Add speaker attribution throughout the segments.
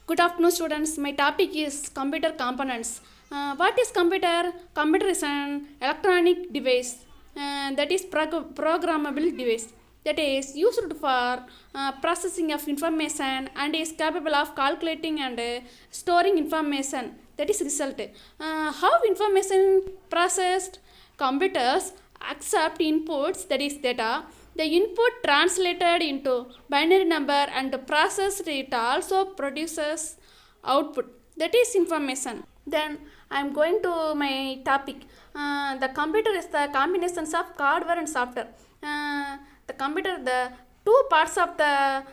Speaker 1: Good afternoon, students. My topic is computer components. What is computer? Computer is an electronic device that is programmable device that is used for processing of information and is capable of calculating and storing information. That is result. How information processed? Computers accept inputs, that is data. The input translated into binary number and processed, it also produces output, that is information. Then I am going to my topic. The computer is the combinations of hardware and software. The computer, the two parts of the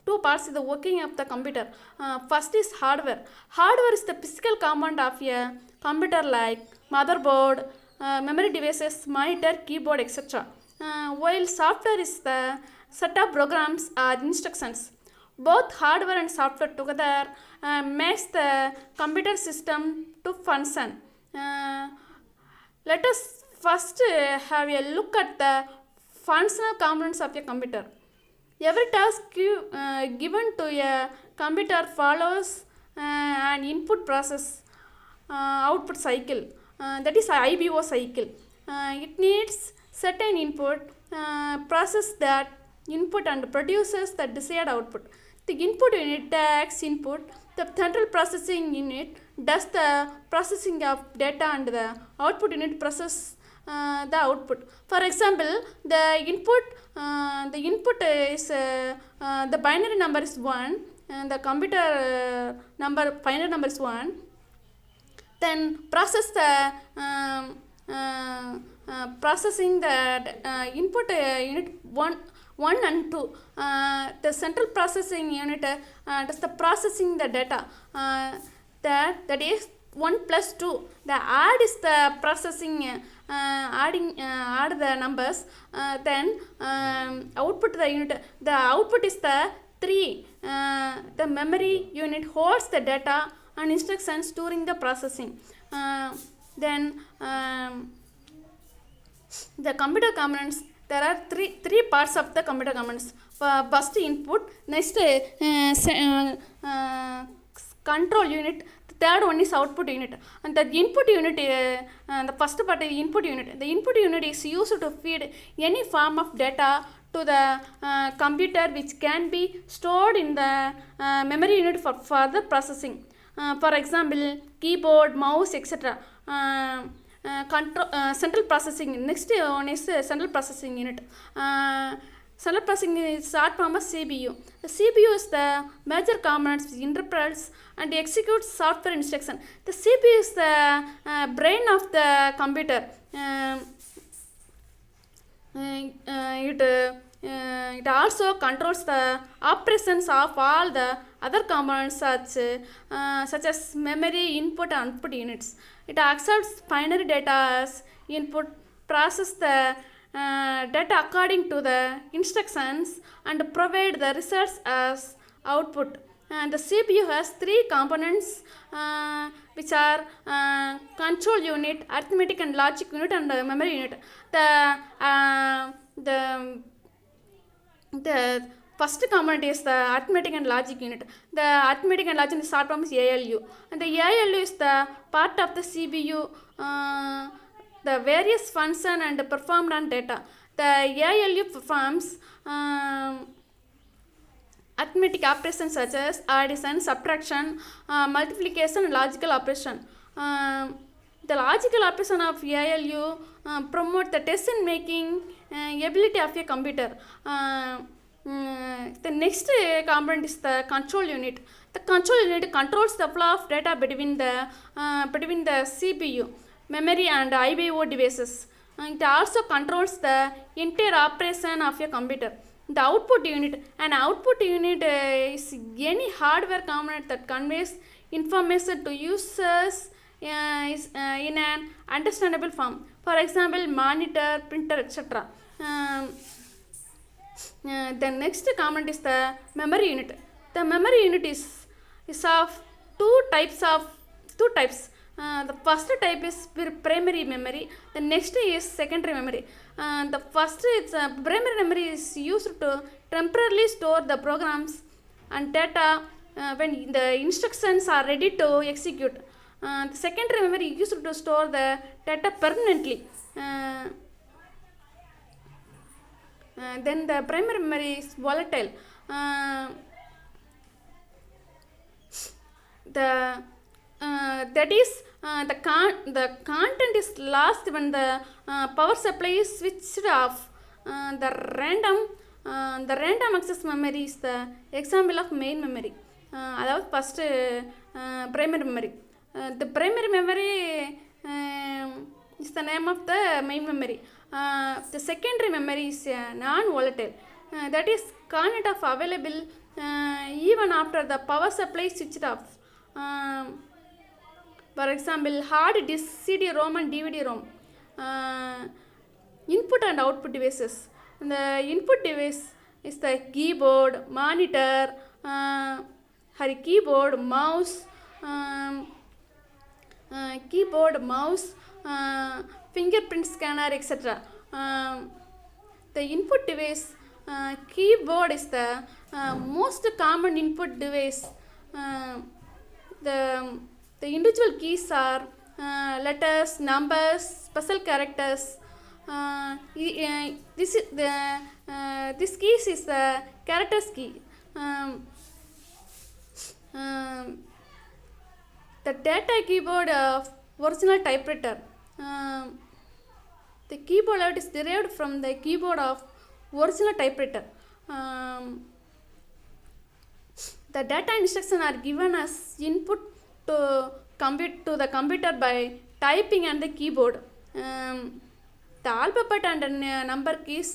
Speaker 1: two parts is the working of the computer. First is hardware. Hardware is the physical component of a computer like motherboard, memory devices, monitor, keyboard, etc. While software is the set of programs or instructions. Both hardware and software together makes the computer system to function. Let us first have a look at the functional components of a computer. Every task given to a computer follows an input process output cycle, that is IBO cycle. It needs certain input, process that input and produces the desired output. The input unit takes input, the central processing unit does the processing of data and the output unit process the output. For example, the input is the binary number is 1 and the computer binary number is 1. Then process the processing the input unit 1 and 2. The central processing unit does the processing the data, that is 1 plus 2. The add is the processing, add the numbers, then output the unit. The output is the 3. The memory unit holds the data and instructions during the processing. Then the computer components, there are three parts of the computer components. First input, next control unit, the third one is output unit. And the input unit, the first part is input unit. The input unit is used to feed any form of data to the computer, which can be stored in the memory unit for further processing. For example, keyboard, mouse, etc. Central processing. Next one is central processing unit. Central processing is short form of CPU. The CPU is the major component which interprets and executes software instruction. The CPU is the brain of the computer. It also controls the operations of all the other components such as memory, input and output units. It accepts binary data as input, process the data according to the instructions and provide the results as output. And the CPU has three components which are control unit, arithmetic and logic unit and memory unit. The first component is the arithmetic and logic unit. The arithmetic and logic is short form is ALU, and the ALU is the part of the CPU, the various function and performed on data. The ALU performs arithmetic operations such as addition, subtraction, multiplication and logical operation. The logical operation of ALU promote the decision making ability of a computer. The next component is the control unit. The control unit controls the flow of data between the CPU, memory and IBO devices. It also controls the entire operation of a computer. The output unit. An output unit is any hardware component that conveys information to users is in an understandable form. For example, monitor, printer, etc. The next component is the memory unit. The memory unit is of two types. The first type is primary memory. The next is secondary memory. The first is primary memory is used to temporarily store the programs and data when the instructions are ready to execute. The secondary memory used to store the data permanently. Then the primary memory is volatile. That is the content is lost when the power supply is switched off. The random access memory is the example of main memory. அதாவது first primary memory. The primary memory is the name of the main memory. The secondary memory is non-volatile. That is content of available even after the power supply is switched off. For example, hard disk, CD-ROM and DVD-ROM. Input and output devices. The input device is the keyboard, monitor, keyboard, mouse, fingerprint scanner, etc. The input device, keyboard is the most common input device. The individual keys are letters, numbers, special characters. This keys is the characters key. The data keyboard of original typewriter. The keyboard layout is derived from the keyboard of original typewriter. The data instructions are given as input to the computer by typing on the keyboard. The alphabet and number keys,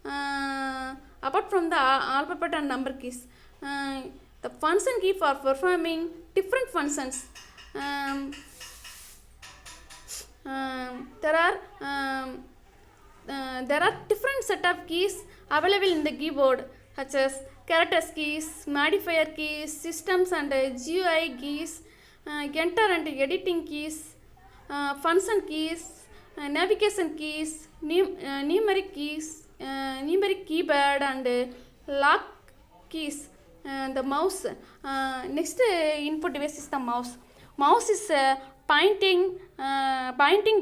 Speaker 1: apart from the alphabet and number keys, the function key for performing different functions. There are different set of keys available in the keyboard, such as characters keys, modifier keys, systems and GUI keys, enter and editing keys, function keys, navigation keys, numeric keys, numeric keyboard and lock keys. The mouse. Next input device is the mouse. Mouse is a pointing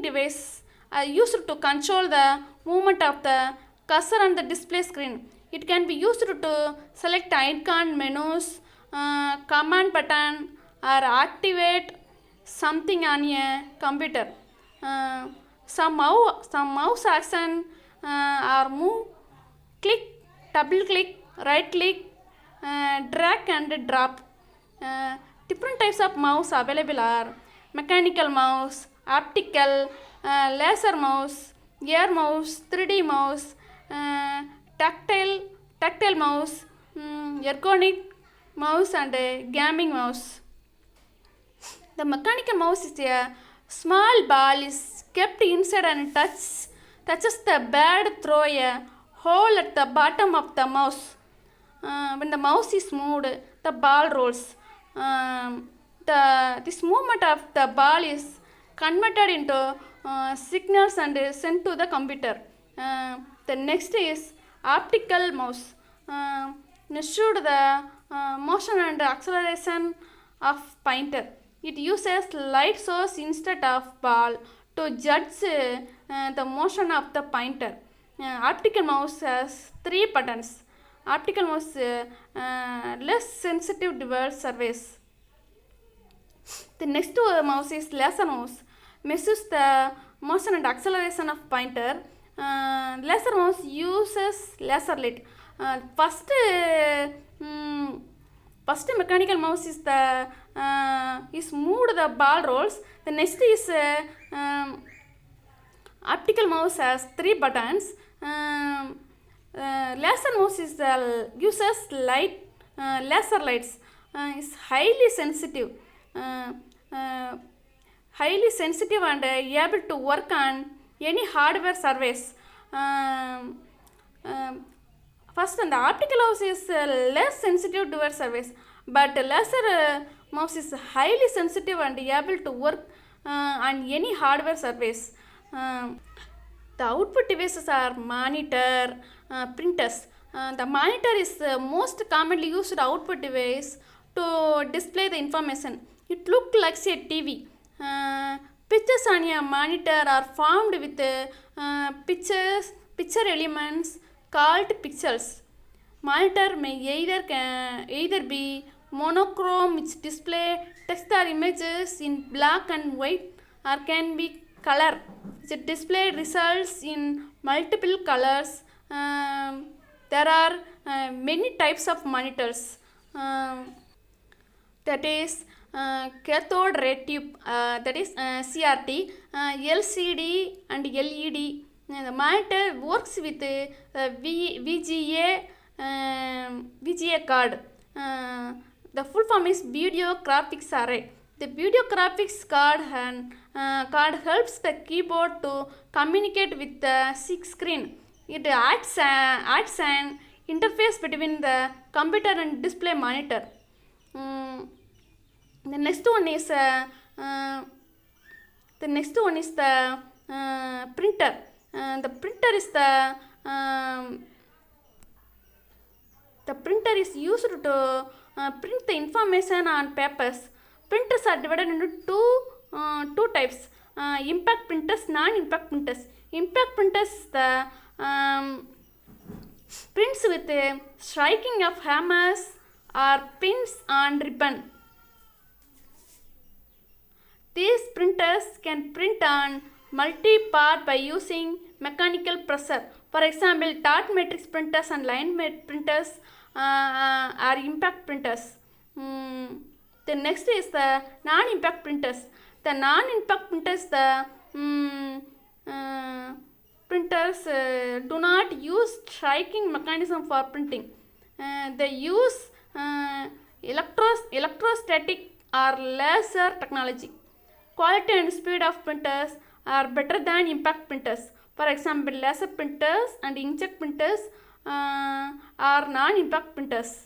Speaker 1: device used to control the movement of the cursor on the display screen. It can be used to select icon, menus, command button, or activate something on a computer. Some mouse action are move, click, double click, right click, drag and drop. Different types of mouse available are mechanical mouse, optical, laser mouse, air mouse, 3D mouse, tactile mouse, ergonomic mouse and gaming mouse. The mechanical mouse is a small ball is kept inside and touches the pad through a hole at the bottom of the mouse. When the mouse is moved, the ball rolls. This movement of the ball is converted into signals and sent to the computer. The next is optical mouse. Measured the motion and acceleration of pointer. It uses light source instead of ball to judge the motion of the pointer. Optical mouse has 3 buttons. Optical mouse less sensitive towards surface. The next mouse is laser mouse. Measures the motion and acceleration of pointer. Laser mouse uses laser light. First mechanical mouse is moved the ball rolls. The next is optical mouse has 3 buttons. Laser mouse is uses laser lights. Is highly sensitive and able to work on any hardware surface. First, the optical mouse is less sensitive towards surface, but laser mouse is highly sensitive and able to work on any hardware surface. The output devices are monitor, printers. The monitor is the most commonly used output device to display the information. It looks like a TV. Pictures on a monitor are formed with picture elements called pixels. Monitor may either be monochrome, which display text or images in black and white, or can be color, which display results in multiple colors. There are many types of monitors. That is cathode ray tube, that is CRT, LCD and LED. The monitor works with VGA card. The full form is video graphics array. The video graphics card helps the keyboard to communicate with the screen. It acts an interface between the computer and display monitor. The next one is the printer. The printer is used to print the information on papers. Printers are divided into two types: impact printers, non-impact printers. Impact printers the prints with a striking of hammers or pins on ribbon. These printers can print on multi-part by using mechanical pressure. For example, dot matrix printers and line printers are impact printers. The next is the non-impact printers. The non-impact printers, printers do not use striking mechanism for printing. They use electrostatic or laser technology. Quality and speed of printers are better than impact printers. For example, laser printers and inkjet printers are non-impact printers.